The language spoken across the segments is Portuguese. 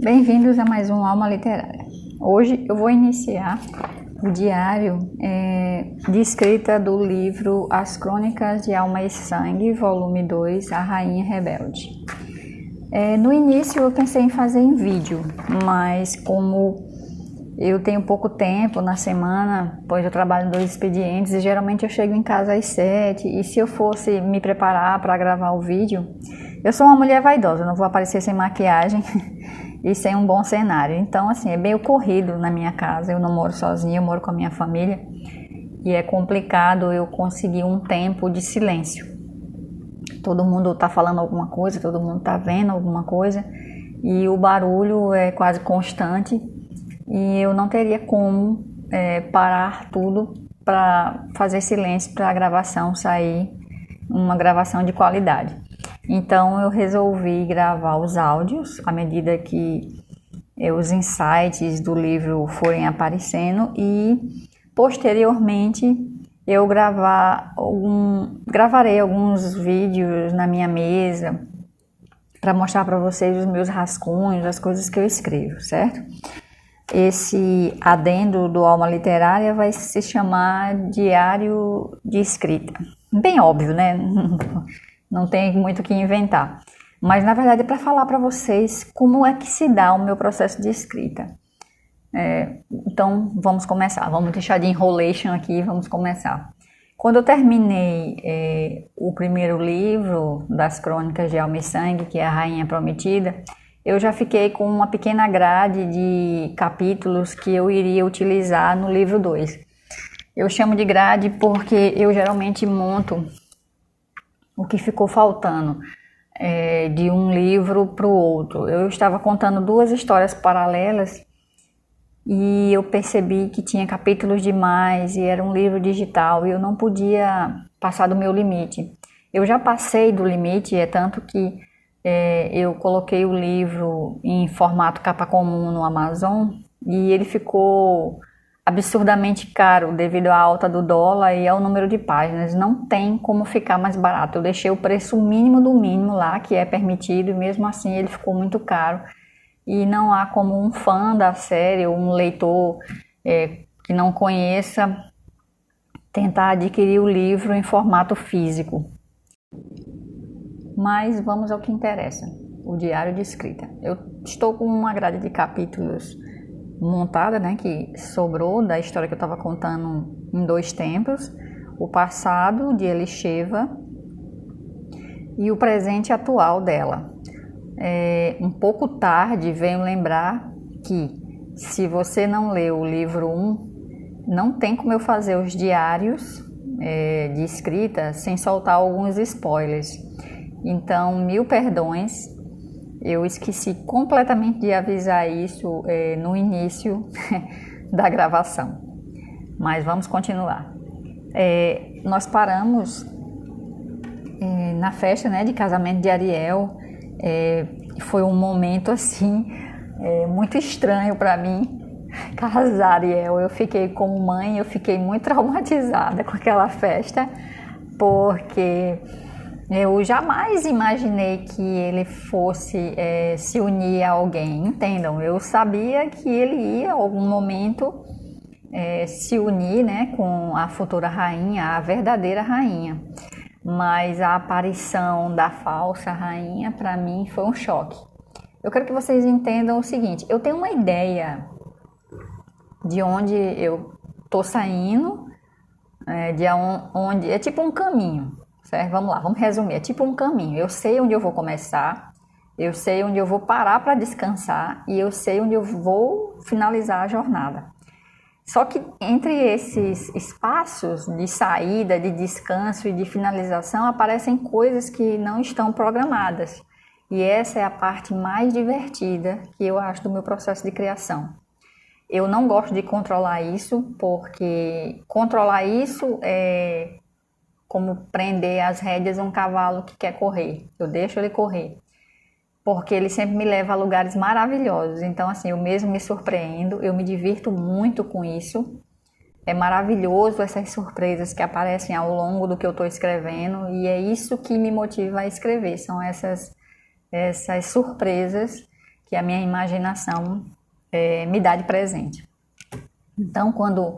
Bem-vindos a mais um Alma Literária. Hoje eu vou iniciar o diário de escrita do livro As Crônicas de Alma e Sangue, volume 2, A Rainha Rebelde. No início eu pensei em fazer em vídeo, mas como eu tenho pouco tempo na semana, pois eu trabalho em 2 expedientes e geralmente eu chego em casa às 7, e se eu fosse me preparar para gravar o vídeo, eu sou uma mulher vaidosa, eu não vou aparecer sem maquiagem e sem um bom cenário. Então, assim, é meio corrido na minha casa, eu não moro sozinha, eu moro com a minha família e é complicado eu conseguir um tempo de silêncio. Todo mundo está falando alguma coisa, todo mundo está vendo alguma coisa e o barulho é quase constante. E eu não teria como parar tudo para fazer silêncio para a gravação sair uma gravação de qualidade. Então eu resolvi gravar os áudios à medida que os insights do livro forem aparecendo e posteriormente eu gravarei alguns vídeos na minha mesa para mostrar para vocês os meus rascunhos, as coisas que eu escrevo, certo? Esse adendo do Alma Literária vai se chamar Diário de Escrita. Bem óbvio, né? Não tem muito o que inventar. Mas, na verdade, é para falar para vocês como é que se dá o meu processo de escrita. Então, vamos começar. Vamos deixar de enrolation aqui e vamos começar. Quando eu terminei o primeiro livro das Crônicas de Alma e Sangue, que é A Rainha Prometida, eu já fiquei com uma pequena grade de capítulos que eu iria utilizar no livro 2. Eu chamo de grade porque eu geralmente monto o que ficou faltando de um livro para o outro. Eu estava contando 2 histórias paralelas e eu percebi que tinha capítulos demais e era um livro digital e eu não podia passar do meu limite. Eu já passei do limite, é tanto que eu coloquei o livro em formato capa comum no Amazon e ele ficou absurdamente caro devido à alta do dólar e ao número de páginas. Não tem como ficar mais barato. Eu deixei o preço mínimo do mínimo lá, que é permitido, e mesmo assim ele ficou muito caro. E não há como um fã da série ou um leitor que não conheça tentar adquirir o livro em formato físico. Mas vamos ao que interessa, o diário de escrita. Eu estou com uma grade de capítulos montada, né, que sobrou da história que eu estava contando em 2 tempos, o passado de Elisheva e o presente atual dela. Um pouco tarde venho lembrar que se você não leu o livro 1, não tem como eu fazer os diários de escrita sem soltar alguns spoilers. Então, 1000 perdões, eu esqueci completamente de avisar isso no início da gravação. Mas vamos continuar. Nós paramos na festa, né, de casamento de Ariel. Foi um momento assim muito estranho para mim casar Ariel. Eu fiquei como mãe, eu fiquei muito traumatizada com aquela festa, porque eu jamais imaginei que ele fosse se unir a alguém. Entendam, eu sabia que ele ia, em algum momento, se unir, né, com a futura rainha, a verdadeira rainha. Mas a aparição da falsa rainha, para mim, foi um choque. Eu quero que vocês entendam o seguinte: eu tenho uma ideia de onde eu estou saindo, de onde é tipo um caminho. Certo? Vamos lá, vamos resumir. É tipo um caminho. Eu sei onde eu vou começar, eu sei onde eu vou parar para descansar e eu sei onde eu vou finalizar a jornada. Só que entre esses espaços de saída, de descanso e de finalização aparecem coisas que não estão programadas. E essa é a parte mais divertida que eu acho do meu processo de criação. Eu não gosto de controlar isso, porque controlar isso é como prender as rédeas a um cavalo que quer correr. Eu deixo ele correr, porque ele sempre me leva a lugares maravilhosos. Então, assim, eu mesmo me surpreendo, eu me divirto muito com isso. É maravilhoso essas surpresas que aparecem ao longo do que eu estou escrevendo, e é isso que me motiva a escrever. São essas surpresas que a minha imaginação me dá de presente. Então, quando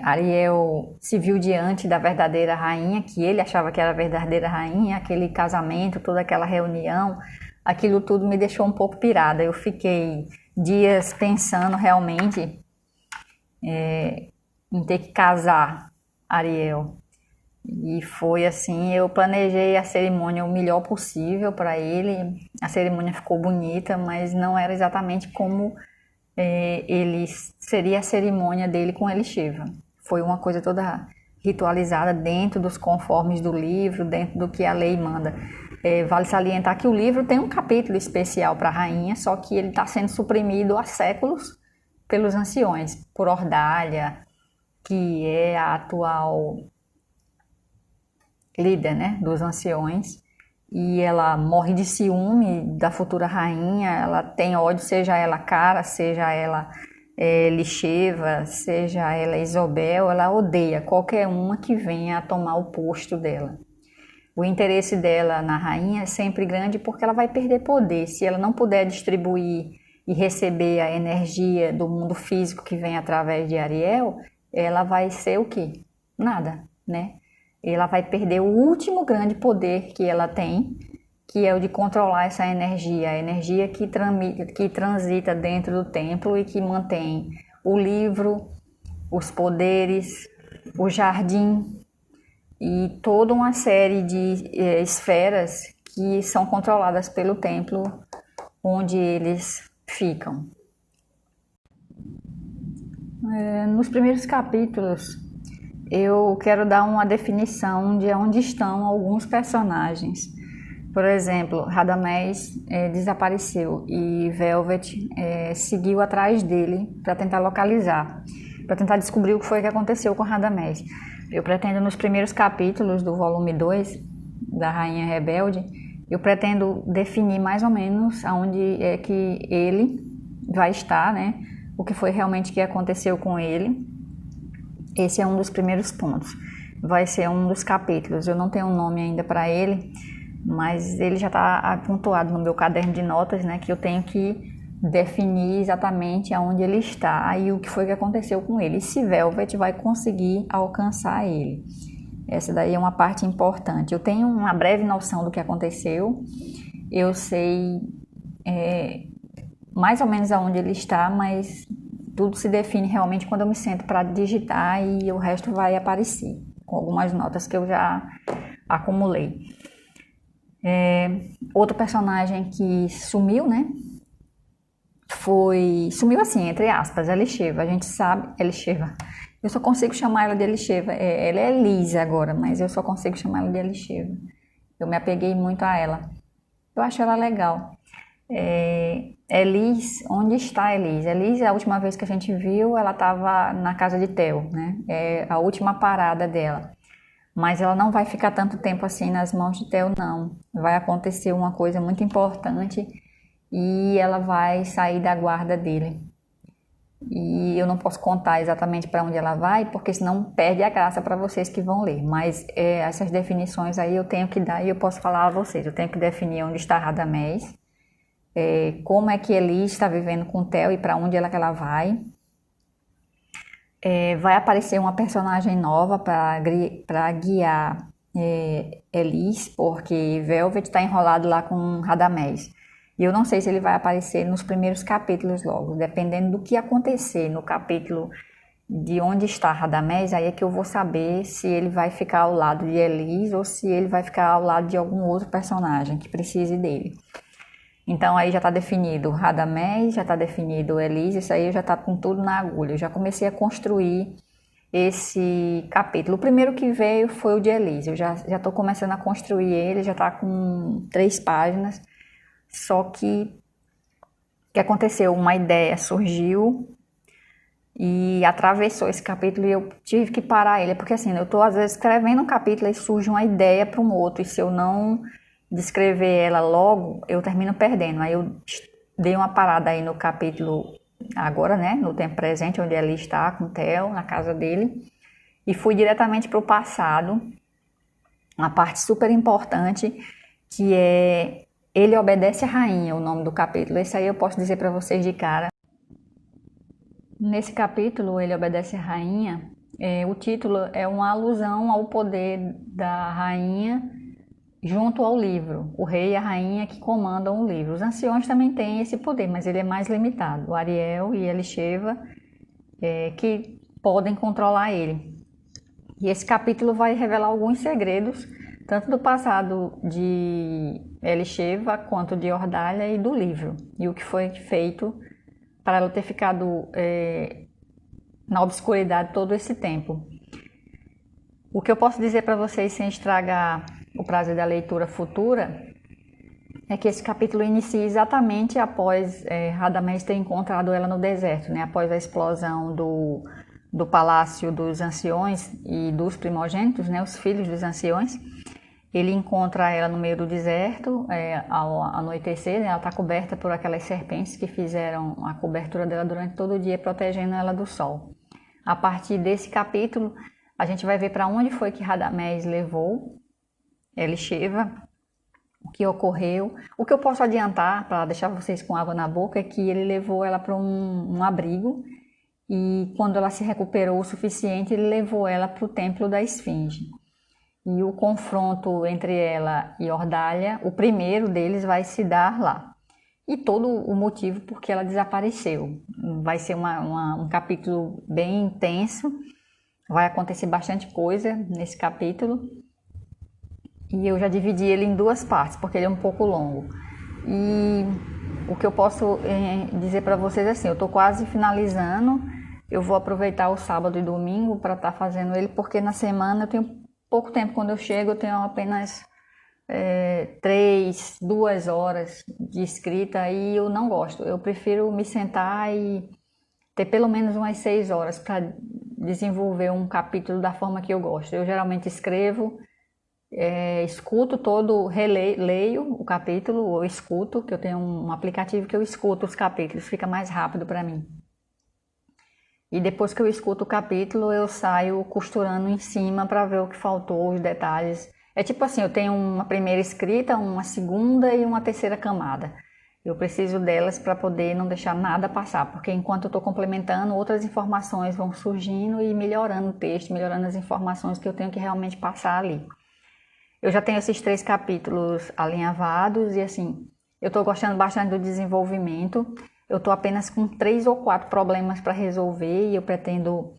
Ariel se viu diante da verdadeira rainha, que ele achava que era a verdadeira rainha, aquele casamento, toda aquela reunião, aquilo tudo me deixou um pouco pirada. Eu fiquei dias pensando realmente em ter que casar Ariel. E foi assim, eu planejei a cerimônia o melhor possível para ele. A cerimônia ficou bonita, mas não era exatamente como ele seria a cerimônia dele com Elisheva. Foi uma coisa toda ritualizada dentro dos conformes do livro, dentro do que a lei manda. Vale salientar que o livro tem um capítulo especial para a rainha, só que ele está sendo suprimido há séculos pelos anciões, por Ordalha, que é a atual líder, né, dos anciões, e ela morre de ciúme da futura rainha. Ela tem ódio, seja ela Cara, seja ela Elisheva, seja ela Isobel, ela odeia qualquer uma que venha a tomar o posto dela. O interesse dela na rainha é sempre grande porque ela vai perder poder. Se ela não puder distribuir e receber a energia do mundo físico que vem através de Ariel, ela vai ser o quê? Nada, né? Ela vai perder o último grande poder que ela tem, que é o de controlar essa energia, a energia que transita dentro do templo e que mantém o livro, os poderes, o jardim e toda uma série de esferas que são controladas pelo templo onde eles ficam. Nos primeiros capítulos, eu quero dar uma definição de onde estão alguns personagens. Por exemplo, Radamés desapareceu e Velvet seguiu atrás dele para tentar localizar, para tentar descobrir o que foi que aconteceu com Radamés. Eu pretendo, nos primeiros capítulos do volume 2 da Rainha Rebelde, eu pretendo definir mais ou menos aonde é que ele vai estar, né? O que foi realmente que aconteceu com ele. Esse é um dos primeiros pontos. Vai ser um dos capítulos. Eu não tenho um nome ainda para ele, mas ele já está pontuado no meu caderno de notas, né? Que eu tenho que definir exatamente aonde ele está e o que foi que aconteceu com ele. E se Velvet vai conseguir alcançar ele. Essa daí é uma parte importante. Eu tenho uma breve noção do que aconteceu. Eu sei mais ou menos aonde ele está, mas tudo se define realmente quando eu me sento para digitar e o resto vai aparecer, com algumas notas que eu já acumulei. Outro personagem que sumiu, né? Sumiu assim, entre aspas, Elisheva. A gente sabe, Elisheva. Eu só consigo chamar ela de Elisheva. Ela é Elise agora, mas eu só consigo chamar ela de Elisheva. Eu me apeguei muito a ela. Eu acho ela legal. Elise, onde está Elise? Elise, a última vez que a gente viu, ela estava na casa de Theo, né? É a última parada dela. Mas ela não vai ficar tanto tempo assim nas mãos de Theo, não. Vai acontecer uma coisa muito importante e ela vai sair da guarda dele. E eu não posso contar exatamente para onde ela vai, porque senão perde a graça para vocês que vão ler. Mas essas definições aí eu tenho que dar e eu posso falar a vocês. Eu tenho que definir onde está Radamés, como é que Elise está vivendo com Theo e para onde que ela vai. Vai aparecer uma personagem nova para guiar Elise, porque Velvet está enrolado lá com Radamés. E eu não sei se ele vai aparecer nos primeiros capítulos logo, dependendo do que acontecer no capítulo de onde está Radamés, aí é que eu vou saber se ele vai ficar ao lado de Elise ou se ele vai ficar ao lado de algum outro personagem que precise dele. Então aí já está definido Radamés, já está definido Elise, isso aí já está com tudo na agulha. Eu já comecei a construir esse capítulo. O primeiro que veio foi o de Elise, eu já estou começando a construir ele, já está com 3 páginas. Só que o que aconteceu? Uma ideia surgiu e atravessou esse capítulo e eu tive que parar ele, porque assim, eu estou às vezes escrevendo um capítulo e surge uma ideia para um outro, e se eu não descrever ela logo, eu termino perdendo. Aí eu dei uma parada aí no capítulo agora, né, no tempo presente, onde ele está com o Theo, na casa dele, e fui diretamente para o passado, uma parte super importante, que é Ele obedece à rainha, o nome do capítulo. Esse aí eu posso dizer para vocês de cara. Nesse capítulo, Ele obedece à rainha. O título é uma alusão ao poder da rainha junto ao livro. O rei e a rainha que comandam o livro. Os anciões também têm esse poder, mas ele é mais limitado. O Ariel e Elisheva que podem controlar ele. E esse capítulo vai revelar alguns segredos, tanto do passado de Elisheva quanto de Ordalha e do livro. E o que foi feito para ela ter ficado na obscuridade todo esse tempo. O que eu posso dizer para vocês sem estragar o prazer da leitura futura é que esse capítulo inicia exatamente após Radamés ter encontrado ela no deserto, né? Após a explosão do palácio dos anciões e dos primogênitos, né? Os filhos dos anciões. Ele encontra ela no meio do deserto, ao anoitecer, né? Ela está coberta por aquelas serpentes que fizeram a cobertura dela durante todo o dia, protegendo ela do sol. A partir desse capítulo, a gente vai ver para onde foi que Radamés levou Elisheva, o que ocorreu. O que eu posso adiantar, para deixar vocês com água na boca, é que ele levou ela para um abrigo e quando ela se recuperou o suficiente, ele levou ela para o templo da Esfinge. E o confronto entre ela e Ordalha, o primeiro deles vai se dar lá. E todo o motivo por que ela desapareceu. Vai ser um capítulo bem intenso, vai acontecer bastante coisa nesse capítulo. E eu já dividi ele em duas partes, porque ele é um pouco longo. E o que eu posso dizer para vocês é assim, eu estou quase finalizando, eu vou aproveitar o sábado e domingo para estar fazendo ele, porque na semana eu tenho pouco tempo, quando eu chego eu tenho apenas 2 horas de escrita e eu não gosto. Eu prefiro me sentar e ter pelo menos umas 6 horas para desenvolver um capítulo da forma que eu gosto. Eu geralmente escrevo, escuto leio o capítulo, ou escuto, que eu tenho um aplicativo que eu escuto os capítulos, fica mais rápido para mim. E depois que eu escuto o capítulo, eu saio costurando em cima para ver o que faltou, os detalhes. É tipo assim, eu tenho uma primeira escrita, uma segunda e uma terceira camada. Eu preciso delas para poder não deixar nada passar, porque enquanto eu estou complementando, outras informações vão surgindo e melhorando o texto, melhorando as informações que eu tenho que realmente passar ali. Eu já tenho esses 3 capítulos alinhavados e assim, eu estou gostando bastante do desenvolvimento. Eu estou apenas com 3 ou 4 problemas para resolver e eu pretendo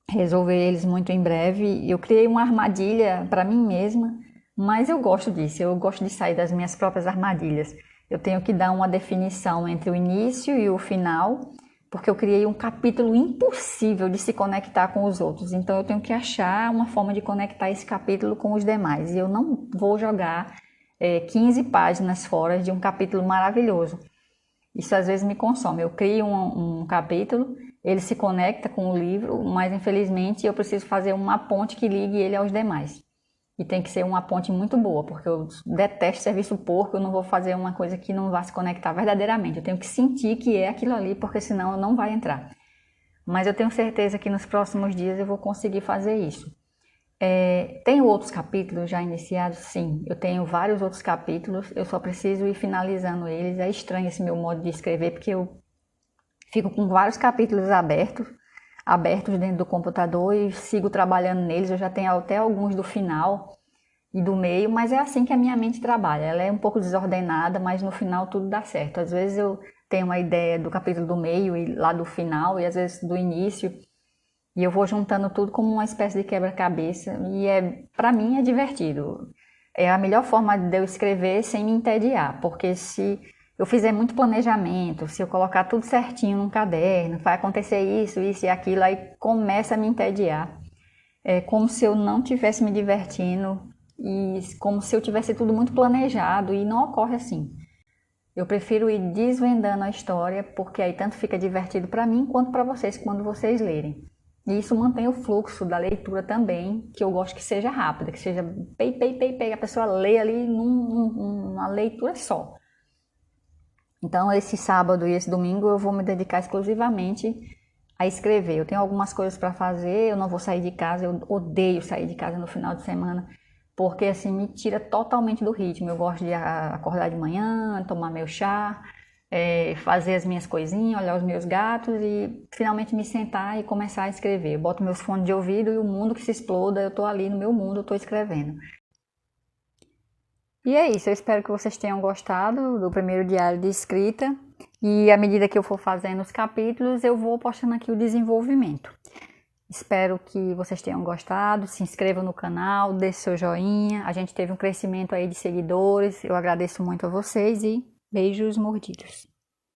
resolver eles muito em breve. Eu criei uma armadilha para mim mesma, mas eu gosto disso, eu gosto de sair das minhas próprias armadilhas. Eu tenho que dar uma definição entre o início e o final, porque eu criei um capítulo impossível de se conectar com os outros. Então eu tenho que achar uma forma de conectar esse capítulo com os demais. E eu não vou jogar 15 páginas fora de um capítulo maravilhoso. Isso às vezes me consome. Eu crio um capítulo, ele se conecta com o livro, mas infelizmente eu preciso fazer uma ponte que ligue ele aos demais. E tem que ser uma ponte muito boa, porque eu detesto serviço porco, eu não vou fazer uma coisa que não vá se conectar verdadeiramente. Eu tenho que sentir que é aquilo ali, porque senão não vai entrar. Mas eu tenho certeza que nos próximos dias eu vou conseguir fazer isso. Tenho outros capítulos já iniciados? Sim, eu tenho vários outros capítulos, eu só preciso ir finalizando eles. É estranho esse meu modo de escrever, porque eu fico com vários capítulos abertos dentro do computador e sigo trabalhando neles. Eu já tenho até alguns do final e do meio, mas é assim que a minha mente trabalha. Ela é um pouco desordenada, mas no final tudo dá certo. Às vezes eu tenho uma ideia do capítulo do meio e lá do final, e às vezes do início, e eu vou juntando tudo como uma espécie de quebra-cabeça, e para mim é divertido. É a melhor forma de eu escrever sem me entediar, porque se eu fizer muito planejamento, se eu colocar tudo certinho num caderno, vai acontecer isso, isso e aquilo, aí começa a me entediar. É como se eu não estivesse me divertindo e como se eu tivesse tudo muito planejado, e não ocorre assim. Eu prefiro ir desvendando a história, porque aí tanto fica divertido para mim quanto para vocês quando vocês lerem. E isso mantém o fluxo da leitura também, que eu gosto que seja rápida, que seja a pessoa lê ali numa leitura só. Então, esse sábado e esse domingo eu vou me dedicar exclusivamente a escrever. Eu tenho algumas coisas para fazer, eu não vou sair de casa, eu odeio sair de casa no final de semana, porque assim me tira totalmente do ritmo. Eu gosto de acordar de manhã, tomar meu chá, fazer as minhas coisinhas, olhar os meus gatos e finalmente me sentar e começar a escrever. Eu boto meus fones de ouvido e o mundo que se exploda, eu tô ali no meu mundo, eu tô escrevendo. E é isso, eu espero que vocês tenham gostado do primeiro diário de escrita e à medida que eu for fazendo os capítulos, eu vou postando aqui o desenvolvimento. Espero que vocês tenham gostado, se inscrevam no canal, deixe seu joinha, a gente teve um crescimento aí de seguidores, eu agradeço muito a vocês e beijos mordidos.